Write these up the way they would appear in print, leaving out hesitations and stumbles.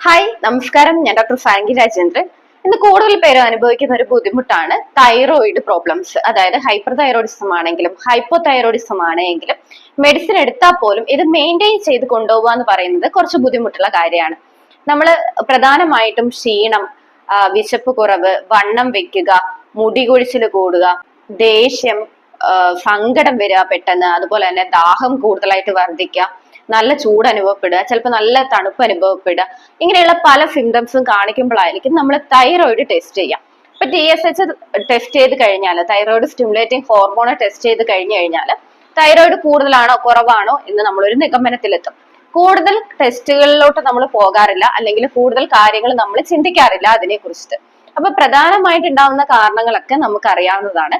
Hi നമസ്കാരം. ഞാൻ doctor സാങ്കി Rajendran. ഇന്ന് കൂടുതൽ പേര് അനുഭവിക്കുന്ന ഒരു ബുദ്ധിമുട്ടാണ് തൈറോയിഡ് പ്രോബ്ലംസ്. അതായത് ഹൈപ്പർ തൈറോയിഡിസം ആണെങ്കിലും ഹൈപ്പോ തൈറോയിഡിസം ആണെങ്കിലും മെഡിസിൻ എടുത്താൽ പോലും ഇത് മെയിൻറ്റെയിൻ ചെയ്ത് കൊണ്ടുപോകുക എന്ന് പറയുന്നത് കുറച്ച് ബുദ്ധിമുട്ടുള്ള കാര്യമാണ്. നമ്മൾ പ്രധാനമായിട്ടും ക്ഷീണം, വിശപ്പ് കുറവ്, വണ്ണം വെക്കുക, മുടി കൊഴിച്ചിൽ കൂടുക, ദേഷ്യം, സങ്കടം വരിക പെട്ടെന്ന്, അതുപോലെ തന്നെ ദാഹം കൂടുതലായിട്ട് വർദ്ധിക്കുക, നല്ല ചൂട് അനുഭവപ്പെടുക, ചിലപ്പോൾ നല്ല തണുപ്പ് അനുഭവപ്പെടുക, ഇങ്ങനെയുള്ള പല സിംറ്റംസും കാണിക്കുമ്പോഴായിരിക്കും നമ്മൾ തൈറോയിഡ് ടെസ്റ്റ് ചെയ്യാം. ഇപ്പൊ TSH ടെസ്റ്റ് ചെയ്ത് കഴിഞ്ഞാൽ, തൈറോയിഡ് സ്റ്റിമുലേറ്റിംഗ് ഹോർമോൺ ടെസ്റ്റ് ചെയ്ത് കഴിഞ്ഞു കഴിഞ്ഞാൽ തൈറോയിഡ് കൂടുതലാണോ കുറവാണോ എന്ന് നമ്മളൊരു നിഗമനത്തിലെത്തും. കൂടുതൽ ടെസ്റ്റുകളിലോട്ട് നമ്മൾ പോകാറില്ല, അല്ലെങ്കിൽ കൂടുതൽ കാര്യങ്ങൾ നമ്മൾ ചിന്തിക്കാറില്ല അതിനെ കുറിച്ചിട്ട്. അപ്പൊ പ്രധാനമായിട്ട് ഉണ്ടാവുന്ന കാരണങ്ങളൊക്കെ നമുക്ക് അറിയാവുന്നതാണ്.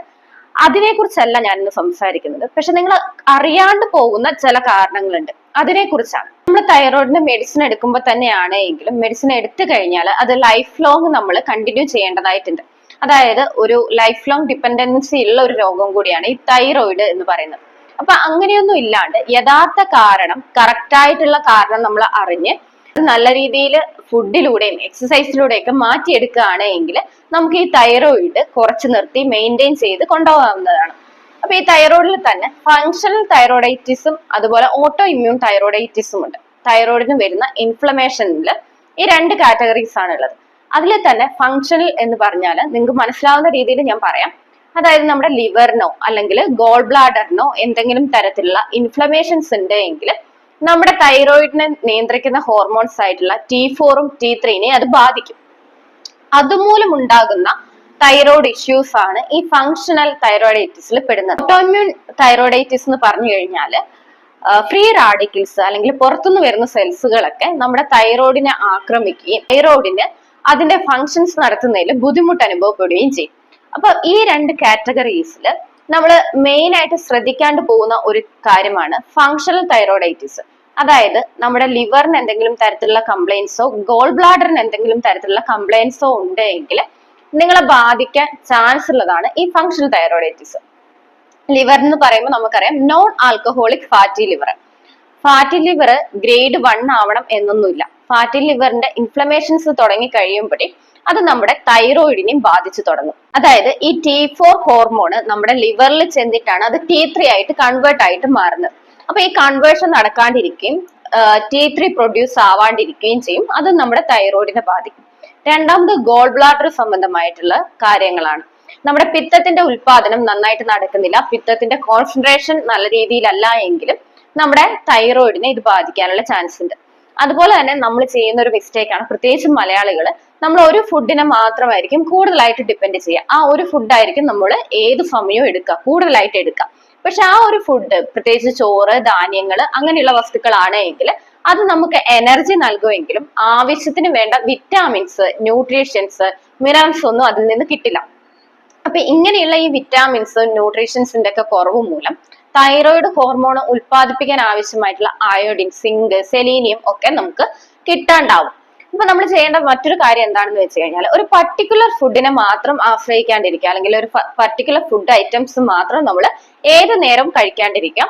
അതിനെ കുറിച്ചല്ല ഞാൻ ഇന്ന് സംസാരിക്കുന്നത്. പക്ഷെ നിങ്ങൾ അറിയാണ്ട് പോകുന്ന ചില കാരണങ്ങളുണ്ട്, അതിനെ കുറിച്ചാണ്. നമ്മൾ തൈറോയിഡിന് മെഡിസിൻ എടുക്കുമ്പോൾ തന്നെയാണ് എങ്കിലും മെഡിസിൻ എടുത്തു കഴിഞ്ഞാൽ അത് ലൈഫ് ലോങ് നമ്മൾ കണ്ടിന്യൂ ചെയ്യേണ്ടതായിട്ടുണ്ട്. അതായത് ഒരു ലൈഫ് ലോങ് ഡിപ്പെൻഡൻസി ഉള്ള ഒരു രോഗം കൂടിയാണ് ഈ തൈറോയിഡ് എന്ന് പറയുന്നത്. അപ്പൊ അങ്ങനെയൊന്നും ഇല്ലാണ്ട് യഥാർത്ഥ കാരണം, കറക്റ്റ് ആയിട്ടുള്ള കാരണം നമ്മൾ അറിഞ്ഞ് നല്ല രീതിയിൽ ഫുഡിലൂടെയും എക്സസൈസിലൂടെയൊക്കെ മാറ്റിയെടുക്കുകയാണ് എങ്കിൽ നമുക്ക് ഈ തൈറോയിഡ് കുറച്ച് നിർത്തി മെയിൻറ്റെയിൻ ചെയ്ത് കൊണ്ടുപോകാവുന്നതാണ്. അപ്പൊ ഈ തൈറോയിഡിൽ തന്നെ ഫങ്ഷണൽ തൈറോയിഡൈറ്റിസും അതുപോലെ ഓട്ടോ ഇമ്മ്യൂൺ തൈറോയിഡൈറ്റിസും ഉണ്ട്. തൈറോയിഡിന് വരുന്ന ഇൻഫ്ലമേഷനിൽ ഈ രണ്ട് കാറ്റഗറീസ് ആണ് ഉള്ളത്. അതിൽ തന്നെ ഫങ്ഷണൽ എന്ന് പറഞ്ഞാൽ നിങ്ങൾക്ക് മനസ്സിലാവുന്ന രീതിയിൽ ഞാൻ പറയാം. അതായത് നമ്മുടെ ലിവറിനോ അല്ലെങ്കിൽ ഗോൾ ബ്ലാഡറിനോ എന്തെങ്കിലും തരത്തിലുള്ള ഇൻഫ്ലമേഷൻസ് ഉണ്ട് എങ്കിൽ നമ്മുടെ തൈറോയിഡിനെ നിയന്ത്രിക്കുന്ന ഹോർമോൺസ് ആയിട്ടുള്ള T4ഉം T3നെ അത് ബാധിക്കും. അതുമൂലം ഉണ്ടാകുന്ന തൈറോയ്ഡ് ഇഷ്യൂസ് ആണ് ഈ ഫങ്ഷണൽ തൈറോയിഡൈറ്റിസിൽ പെടുന്നത്. ഓട്ടോഇമ്യൂൺ തൈറോയിഡൈറ്റിസ് എന്ന് പറഞ്ഞു കഴിഞ്ഞാൽ ഫ്രീ റാഡിക്കൽസ് അല്ലെങ്കിൽ പുറത്തുനിന്ന് വരുന്ന സെൽസുകളൊക്കെ നമ്മുടെ തൈറോയിഡിനെ ആക്രമിക്കുകയും തൈറോയിഡിന് അതിന്റെ ഫങ്ഷൻസ് നടത്തുന്നതിൽ ബുദ്ധിമുട്ട് അനുഭവപ്പെടുകയും ചെയ്യും. അപ്പൊ ഈ രണ്ട് കാറ്റഗറീസിൽ നമ്മൾ മെയിൻ ആയിട്ട് ശ്രദ്ധിക്കാണ്ട് പോകുന്ന ഒരു കാര്യമാണ് ഫങ്ഷണൽ തൈറോയിഡൈറ്റിസ്. അതായത് നമ്മുടെ ലിവറിന് എന്തെങ്കിലും തരത്തിലുള്ള കംപ്ലൈൻസോ ഗോൾ ബ്ലാഡറിന് എന്തെങ്കിലും തരത്തിലുള്ള കംപ്ലൈൻസോ ഉണ്ടെങ്കിൽ നിങ്ങളെ ബാധിക്കാൻ ചാൻസ് ഉള്ളതാണ് ഈ ഫങ്ഷണൽ തൈറോയിഡൈറ്റിസ്. ലിവർ എന്ന് പറയുമ്പോൾ നമുക്കറിയാം non alcoholic fatty liver. Fatty liver grade 1 ആവണം എന്നൊന്നുമില്ല. ഫാറ്റി ലിവറിന്റെ ഇൻഫ്ലമേഷൻസ് തുടങ്ങി കഴിയുമ്പോഴേ അത് നമ്മുടെ തൈറോയിഡിനെയും ബാധിച്ചു തുടങ്ങും. അതായത് ഈ T4 ഹോർമോണ് നമ്മുടെ ലിവറിൽ ചെന്നിട്ടാണ് അത് T3 ആയിട്ട് കൺവേർട്ട് ആയിട്ട് മാറുന്നത്. അപ്പൊ ഈ കൺവേർഷൻ നടക്കാണ്ടിരിക്കുകയും T3 പ്രൊഡ്യൂസ് ആവാണ്ടിരിക്കുകയും ചെയ്യും. അത് നമ്മുടെ തൈറോയിഡിനെ ബാധിക്കും. രണ്ടാമത് ഗോൾ ബ്ലാഡർ സംബന്ധമായിട്ടുള്ള കാര്യങ്ങളാണ്. നമ്മുടെ പിത്തത്തിന്റെ ഉൽപാദനം നന്നായിട്ട് നടക്കുന്നില്ല, പിത്തത്തിന്റെ കോൺസെൻട്രേഷൻ നല്ല രീതിയിലല്ല എങ്കിലും നമ്മുടെ തൈറോയിഡിനെ ഇത് ബാധിക്കാനുള്ള ചാൻസ് ഉണ്ട്. അതുപോലെ തന്നെ നമ്മൾ ചെയ്യുന്ന ഒരു മിസ്റ്റേക്ക് ആണ്, പ്രത്യേകിച്ചും മലയാളികൾ, നമ്മൾ ഒരു ഫുഡിനെ മാത്രമായിരിക്കും കൂടുതലായിട്ട് ഡിപ്പെൻഡ് ചെയ്യുക. ആ ഒരു ഫുഡായിരിക്കും നമ്മൾ ഏത് സമയവും എടുക്കുക, കൂടുതലായിട്ട് എടുക്കുക. പക്ഷെ ആ ഒരു ഫുഡ്, പ്രത്യേകിച്ച് ചോറ്, ധാന്യങ്ങൾ, അങ്ങനെയുള്ള വസ്തുക്കളാണ് എങ്കിൽ അത് നമുക്ക് എനർജി നൽകുമെങ്കിലും ആവശ്യത്തിന് വേണ്ട വിറ്റാമിൻസ്, ന്യൂട്രീഷ്യൻസ്, മിനറൽസ് ഒന്നും അതിൽ നിന്ന് കിട്ടില്ല. അപ്പൊ ഇങ്ങനെയുള്ള ഈ വിറ്റാമിൻസ്, ന്യൂട്രീഷ്യൻസിന്റെ ഒക്കെ കുറവ് മൂലം തൈറോയിഡ് ഹോർമോൺ ഉൽപ്പാദിപ്പിക്കാൻ ആവശ്യമായിട്ടുള്ള അയോഡിൻ, സിങ്ക്, സെലീനിയം ഒക്കെ നമുക്ക് കിട്ടാണ്ടാവും. അപ്പൊ നമ്മൾ ചെയ്യേണ്ട മറ്റൊരു കാര്യം എന്താണെന്ന് വെച്ച് കഴിഞ്ഞാൽ ഒരു പർട്ടിക്കുലർ ഫുഡിനെ മാത്രം ആശ്രയിക്കാണ്ടിരിക്കുക, അല്ലെങ്കിൽ ഒരു പർട്ടിക്കുലർ ഫുഡ് ഐറ്റംസ് മാത്രം നമ്മൾ ഏത് നേരം കഴിക്കാണ്ടിരിക്കാം.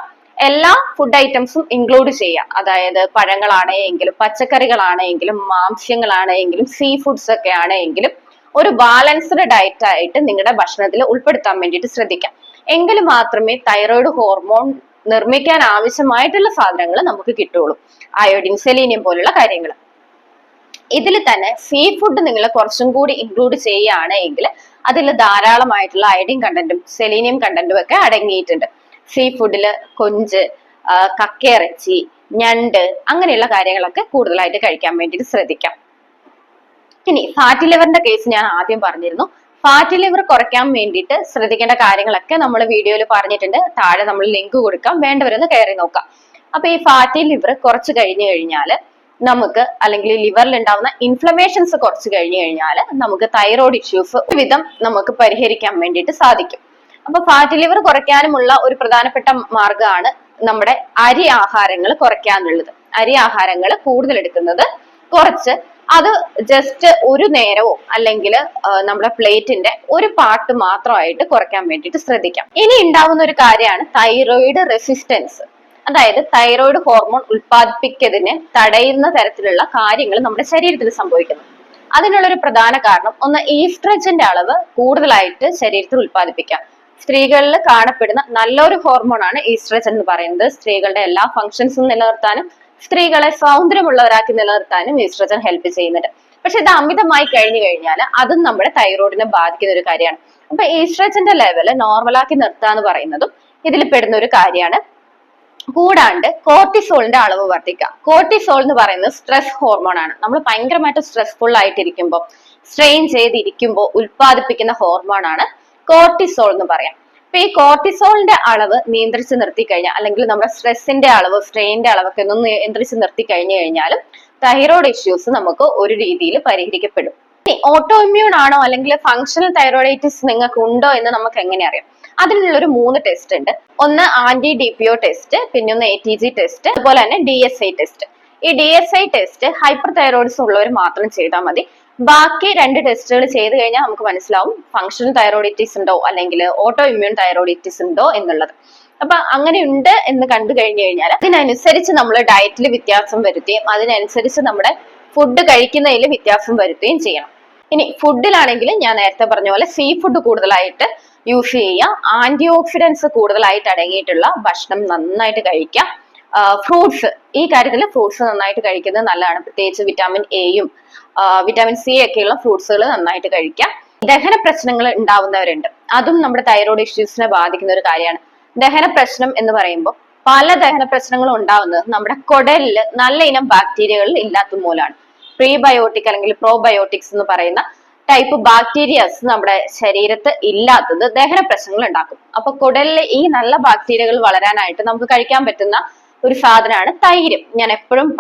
എല്ലാ ഫുഡ് ഐറ്റംസും ഇൻക്ലൂഡ് ചെയ്യാം. അതായത് പഴങ്ങളാണെങ്കിലും പച്ചക്കറികളാണെങ്കിലും മാംസ്യങ്ങളാണെങ്കിലും സീ ഫുഡ്സ് ഒക്കെ ആണെങ്കിലും ഒരു ബാലൻസ്ഡ് ഡയറ്റ് ആയിട്ട് നിങ്ങളുടെ ഭക്ഷണത്തിൽ ഉൾപ്പെടുത്താൻ വേണ്ടിയിട്ട് ശ്രദ്ധിക്കാം. എങ്കിൽ മാത്രമേ തൈറോയിഡ് ഹോർമോൺ നിർമ്മിക്കാൻ ആവശ്യമായിട്ടുള്ള സാധനങ്ങൾ നമുക്ക് കിട്ടുള്ളൂ. അയോഡിൻ, സെലീനിയം പോലുള്ള കാര്യങ്ങൾ. ഇതിൽ തന്നെ സീ ഫുഡ് നിങ്ങൾ കുറച്ചും കൂടി ഇൻക്ലൂഡ് ചെയ്യുകയാണെങ്കിൽ അതിൽ ധാരാളമായിട്ടുള്ള അയോഡിൻ കണ്ടന്റും സെലീനിയം കണ്ടന്റും ഒക്കെ അടങ്ങിയിട്ടുണ്ട്. സീ ഫുഡില് കൊഞ്ച്, കക്കയിറച്ചി, ഞണ്ട്, അങ്ങനെയുള്ള കാര്യങ്ങളൊക്കെ കൂടുതലായിട്ട് കഴിക്കാൻ വേണ്ടിയിട്ട് ശ്രദ്ധിക്കാം. ഇനി ഫാറ്റി ലിവറിന്റെ കേസ് ഞാൻ ആദ്യം പറഞ്ഞിരുന്നു. ഫാറ്റി ലിവർ കുറയ്ക്കാൻ വേണ്ടിയിട്ട് ശ്രദ്ധിക്കേണ്ട കാര്യങ്ങളൊക്കെ നമ്മൾ വീഡിയോയിൽ പറഞ്ഞിട്ടുണ്ട്. താഴെ നമ്മൾ ലിങ്ക് കൊടുക്കാം, വേണ്ടവരൊന്ന് കയറി നോക്കാം. അപ്പൊ ഈ ഫാറ്റി ലിവർ കുറച്ച് കഴിഞ്ഞു കഴിഞ്ഞാൽ നമുക്ക്, അല്ലെങ്കിൽ ലിവറിൽ ഉണ്ടാവുന്ന ഇൻഫ്ലമേഷൻസ് കുറച്ച് കഴിഞ്ഞു കഴിഞ്ഞാൽ നമുക്ക് തൈറോയ്ഡ് ഇഷ്യൂസ് ഒരുവിധം നമുക്ക് പരിഹരിക്കാൻ വേണ്ടിയിട്ട് സാധിക്കും. അപ്പൊ ഫാറ്റി ലിവർ കുറയ്ക്കാനുമുള്ള ഒരു പ്രധാനപ്പെട്ട മാർഗമാണ് നമ്മുടെ അരി ആഹാരങ്ങൾ കുറയ്ക്കാന്നുള്ളത്. അരി ആഹാരങ്ങൾ കൂടുതൽ എടുക്കുന്നത് കുറച്ച്, അത് ജസ്റ്റ് ഒരു നേരമോ അല്ലെങ്കിൽ നമ്മുടെ പ്ലേറ്റിന്റെ ഒരു പാർട്ട് മാത്രമായിട്ട് കുറയ്ക്കാൻ വേണ്ടിയിട്ട് ശ്രദ്ധിക്കാം. ഇനി ഉണ്ടാവുന്ന ഒരു കാര്യമാണ് തൈറോയിഡ് റെസിസ്റ്റൻസ്. അതായത് തൈറോയ്ഡ് ഹോർമോൺ ഉൽപ്പാദിപ്പിക്കുന്നതിന് തടയുന്ന തരത്തിലുള്ള കാര്യങ്ങൾ നമ്മുടെ ശരീരത്തിൽ സംഭവിക്കുന്നു. അതിനുള്ളൊരു പ്രധാന കാരണം ഒന്ന് ഈസ്ട്രജന്റെ അളവ് കൂടുതലായിട്ട് ശരീരത്തിൽ ഉൽപ്പാദിപ്പിക്കാം. സ്ത്രീകളിൽ കാണപ്പെടുന്ന നല്ലൊരു ഹോർമോണാണ് ഈസ്ട്രജൻ എന്ന് പറയുന്നത്. സ്ത്രീകളുടെ എല്ലാ ഫങ്ഷൻസും നിലനിർത്താനും സ്ത്രീകളെ സൗന്ദര്യമുള്ളവരാക്കി നിലനിർത്താനും ഈസ്ട്രജൻ ഹെൽപ്പ് ചെയ്യുന്നുണ്ട്. പക്ഷെ ഇത് അമിതമായി കഴിഞ്ഞു കഴിഞ്ഞാൽ അതും നമ്മുടെ തൈറോയിഡിനെ ബാധിക്കുന്ന ഒരു കാര്യമാണ്. അപ്പൊ ഈസ്ട്രജന്റെ ലെവല് നോർമലാക്കി നിർത്തുക എന്ന് പറയുന്നതും ഇതിൽ പെടുന്ന ഒരു കാര്യമാണ്. കൂടാണ്ട് കോർട്ടിസോളിന്റെ അളവ് വർദ്ധിക്കുക. കോർട്ടിസോൾ എന്ന് പറയുന്നത് സ്ട്രെസ് ഹോർമോൺ ആണ്. നമ്മൾ ഭയങ്കരമായിട്ട് സ്ട്രെസ്ഫുൾ ആയിട്ടിരിക്കുമ്പോൾ, സ്ട്രെയിൻ ചെയ്തിരിക്കുമ്പോൾ ഉൽപ്പാദിപ്പിക്കുന്ന ഹോർമോൺ ആണ് കോർട്ടിസോൾ എന്ന് പറയാം. അപ്പൊ ഈ കോർട്ടിസോളിന്റെ അളവ് നിയന്ത്രിച്ച് നിർത്തി കഴിഞ്ഞാൽ, അല്ലെങ്കിൽ നമ്മുടെ സ്ട്രെസ്സിന്റെ അളവ്, സ്ട്രെയിനിന്റെ അളവൊക്കെ ഒന്ന് നിയന്ത്രിച്ച് നിർത്തി കഴിഞ്ഞു കഴിഞ്ഞാലും തൈറോയ്ഡ് ഇഷ്യൂസ് നമുക്ക് ഒരു രീതിയിൽ പരിഹരിക്കപ്പെടും. ഓട്ടോ ഇമ്മ്യൂൺ ആണോ അല്ലെങ്കിൽ ഫങ്ഷണൽ തൈറോയിഡൈറ്റിസ് നിങ്ങൾക്ക് ഉണ്ടോ എന്ന് നമുക്ക് എങ്ങനെ അറിയാം? അതിനുള്ളൊരു 3 ടെസ്റ്റ് ഉണ്ട്. ഒന്ന് ആന്റി DPO ടെസ്റ്റ്, പിന്നെ ഒന്ന് ATG ടെസ്റ്റ്, അതുപോലെ തന്നെ DSI ടെസ്റ്റ്. ഈ DSI ടെസ്റ്റ് ഹൈപ്പർ തൈറോയിഡിസം ഉള്ളവർ മാത്രം ചെയ്താൽ മതി. ബാക്കി 2 ടെസ്റ്റുകൾ ചെയ്ത് കഴിഞ്ഞാൽ നമുക്ക് മനസ്സിലാവും ഫങ്ഷണൽ തൈറോയിഡിറ്റിസ് ഉണ്ടോ അല്ലെങ്കിൽ ഓട്ടോ ഇമ്മ്യൂൺ തൈറോയിഡിറ്റിസ് ഉണ്ടോ എന്നുള്ളത്. അപ്പൊ അങ്ങനെ ഉണ്ട് എന്ന് കണ്ടു കഴിഞ്ഞു കഴിഞ്ഞാൽ അതിനനുസരിച്ച് നമ്മൾ ഡയറ്റിൽ വ്യത്യാസം വരുത്തുകയും അതിനനുസരിച്ച് നമ്മുടെ ഫുഡ് കഴിക്കുന്നതിൽ വ്യത്യാസം വരുത്തുകയും ചെയ്യണം. ഇനി ഫുഡിലാണെങ്കിൽ ഞാൻ നേരത്തെ പറഞ്ഞ പോലെ സീ ഫുഡ് കൂടുതലായിട്ട് യൂസ് ചെയ്യുക, ആന്റി ഓക്സിഡൻസ് കൂടുതലായിട്ട് അടങ്ങിയിട്ടുള്ള ഭക്ഷണം നന്നായിട്ട് കഴിക്കുക. ഫ്രൂട്ട്സ്, ഈ കാര്യത്തിൽ ഫ്രൂട്ട്സ് നന്നായിട്ട് കഴിക്കുന്നത് നല്ലതാണ്. പ്രത്യേകിച്ച് വിറ്റാമിൻ എയും വിറ്റാമിൻ സി ഒക്കെയുള്ള ഫ്രൂട്ട്സുകൾ നന്നായിട്ട് കഴിക്കുക. ദഹന പ്രശ്നങ്ങൾ ഉണ്ടാവുന്നവരുണ്ട്, അതും നമ്മുടെ തൈറോയ്ഡ് ഇഷ്യൂസിനെ ബാധിക്കുന്ന ഒരു കാര്യമാണ്. ദഹന പ്രശ്നം എന്ന് പറയുമ്പോൾ പല ദഹന പ്രശ്നങ്ങളും ഉണ്ടാവുന്നത് നമ്മുടെ കുടലിൽ നല്ല ഇനം ബാക്ടീരിയകൾ ഇല്ലാത്ത മൂലമാണ്. പ്രീബയോട്ടിക് അല്ലെങ്കിൽ പ്രോബയോട്ടിക്സ് എന്ന് പറയുന്ന ടൈപ്പ് ബാക്ടീരിയസ് നമ്മുടെ ശരീരത്ത് ഇല്ലാത്തത് ദഹന പ്രശ്നങ്ങൾ ഉണ്ടാക്കും. അപ്പൊ കുടലിൽ ഈ നല്ല ബാക്ടീരിയകൾ വളരാനായിട്ട് നമുക്ക് കഴിക്കാൻ പറ്റുന്ന ഒരു സാധനമാണ് തൈര്. ഞാൻ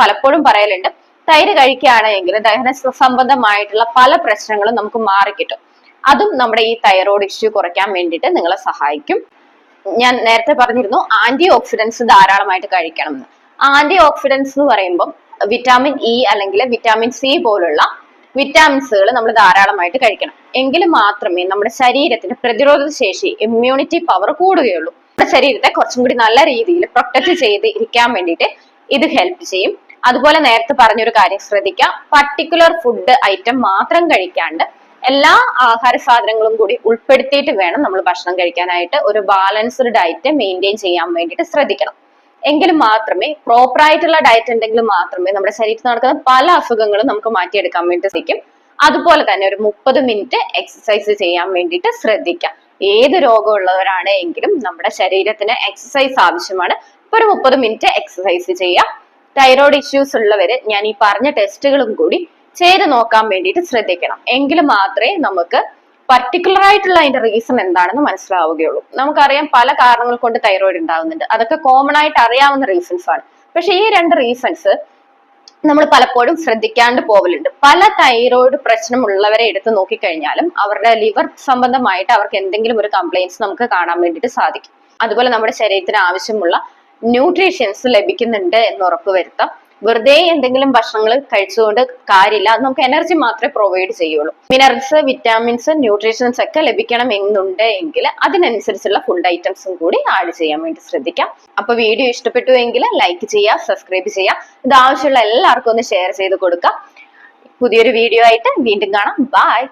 പലപ്പോഴും പറയലുണ്ട്, തൈര് കഴിക്കുകയാണെങ്കിൽ ദഹന സംബന്ധമായിട്ടുള്ള പല പ്രശ്നങ്ങളും നമുക്ക് മാറിക്കിട്ടും. അതും നമ്മുടെ ഈ തൈറോയ്ഡ് ഇഷ്യൂ കുറയ്ക്കാൻ വേണ്ടിയിട്ട് നിങ്ങളെ സഹായിക്കും. ഞാൻ നേരത്തെ പറഞ്ഞിരുന്നു ആന്റി ഓക്സിഡൻസ് ധാരാളമായിട്ട് കഴിക്കണം എന്ന്. ആന്റി ഓക്സിഡൻസ് എന്ന് പറയുമ്പോൾ വിറ്റാമിൻ ഇ അല്ലെങ്കിൽ വിറ്റാമിൻ സി പോലുള്ള വിറ്റാമിൻസുകൾ നമ്മൾ ധാരാളമായിട്ട് കഴിക്കണം. എങ്കിൽ മാത്രമേ നമ്മുടെ ശരീരത്തിന്റെ പ്രതിരോധ ശേഷി, ഇമ്മ്യൂണിറ്റി പവർ കൂടുകയുള്ളൂ. നമ്മുടെ ശരീരത്തെ കുറച്ചും കൂടി നല്ല രീതിയിൽ പ്രൊട്ടക്ട് ചെയ്ത് ഇരിക്കാൻ വേണ്ടിയിട്ട് ഇത് ഹെൽപ്പ് ചെയ്യും. അതുപോലെ നേരത്തെ പറഞ്ഞൊരു കാര്യം ശ്രദ്ധിക്കാം, പർട്ടിക്കുലർ ഫുഡ് ഐറ്റം മാത്രം കഴിക്കാണ്ട് എല്ലാ ആഹാര സാധനങ്ങളും കൂടി ഉൾപ്പെടുത്തിയിട്ട് വേണം നമ്മൾ ഭക്ഷണം കഴിക്കാനായിട്ട്. ഒരു ബാലൻസ്ഡ് ഡയറ്റ് മെയിൻറ്റെയിൻ ചെയ്യാൻ വേണ്ടിയിട്ട് ശ്രദ്ധിക്കണം. എങ്കിൽ മാത്രമേ, പ്രോപ്പർ ആയിട്ടുള്ള ഡയറ്റ് ഉണ്ടെങ്കിൽ മാത്രമേ നമ്മുടെ ശരീരത്തിൽ നടക്കുന്ന പല അസുഖങ്ങളും നമുക്ക് മാറ്റിയെടുക്കാൻ വേണ്ടി സാധിക്കും. അതുപോലെ തന്നെ ഒരു 30 മിനിറ്റ് എക്സസൈസ് ചെയ്യാൻ വേണ്ടിയിട്ട് ശ്രദ്ധിക്കാം. ഏത് രോഗമുള്ളവരാണ് എങ്കിലും നമ്മുടെ ശരീരത്തിന് എക്സസൈസ് ആവശ്യമാണ്. ഇപ്പൊ ഒരു 30 മിനിറ്റ് എക്സസൈസ് ചെയ്യാം. തൈറോയ്ഡ് ഇഷ്യൂസ് ഉള്ളവര് ഞാൻ ഈ പറഞ്ഞ ടെസ്റ്റുകളും കൂടി ചെയ്ത് നോക്കാൻ വേണ്ടിയിട്ട് ശ്രദ്ധിക്കണം. എങ്കിൽ മാത്രമേ നമുക്ക് പർട്ടിക്കുലർ ആയിട്ടുള്ള അതിന്റെ റീസൺ എന്താണെന്ന് മനസ്സിലാവുകയുള്ളൂ. നമുക്കറിയാം പല കാരണങ്ങൾ കൊണ്ട് തൈറോയ്ഡ് ഉണ്ടാവുന്നുണ്ട്, അതൊക്കെ കോമൺ ആയിട്ട് അറിയാവുന്ന റീസൺസ് ആണ്. പക്ഷെ ഈ 2 റീസൺസ് നമ്മൾ പലപ്പോഴും ശ്രദ്ധിക്കാണ്ട് പോവലുണ്ട്. പല തൈറോയ്ഡ് പ്രശ്നമുള്ളവരെ എടുത്ത് നോക്കിക്കഴിഞ്ഞാലും അവരുടെ ലിവർ സംബന്ധമായിട്ട് അവർക്ക് എന്തെങ്കിലും ഒരു കംപ്ലൈൻസ് നമുക്ക് കാണാൻ വേണ്ടിയിട്ട് സാധിക്കും. അതുപോലെ നമ്മുടെ ശരീരത്തിന് ആവശ്യമുള്ള ന്യൂട്രീഷ്യൻസ് ലഭിക്കുന്നുണ്ട് എന്ന് ഉറപ്പുവരുത്താം. വെറുതെ എന്തെങ്കിലും ഭക്ഷണങ്ങൾ കഴിച്ചുകൊണ്ട് കാര്യമില്ല, അത് നമുക്ക് എനർജി മാത്രമേ പ്രൊവൈഡ് ചെയ്യുള്ളൂ. മിനറൽസ്, വിറ്റാമിൻസ്, ന്യൂട്രീഷൻസ് ഒക്കെ ലഭിക്കണം എന്നുണ്ട് എങ്കിൽ അതിനനുസരിച്ചുള്ള ഫുഡ് ഐറ്റംസും കൂടി ആഡ് ചെയ്യാൻ വേണ്ടി ശ്രദ്ധിക്കാം. അപ്പൊ വീഡിയോ ഇഷ്ടപ്പെട്ടു എങ്കിൽ ലൈക്ക് ചെയ്യുക, സബ്സ്ക്രൈബ് ചെയ്യുക. ഇത് ആവശ്യമുള്ള എല്ലാവർക്കും ഒന്ന് ഷെയർ ചെയ്ത് കൊടുക്കുക. പുതിയൊരു വീഡിയോ ആയിട്ട് വീണ്ടും കാണാം. ബൈ.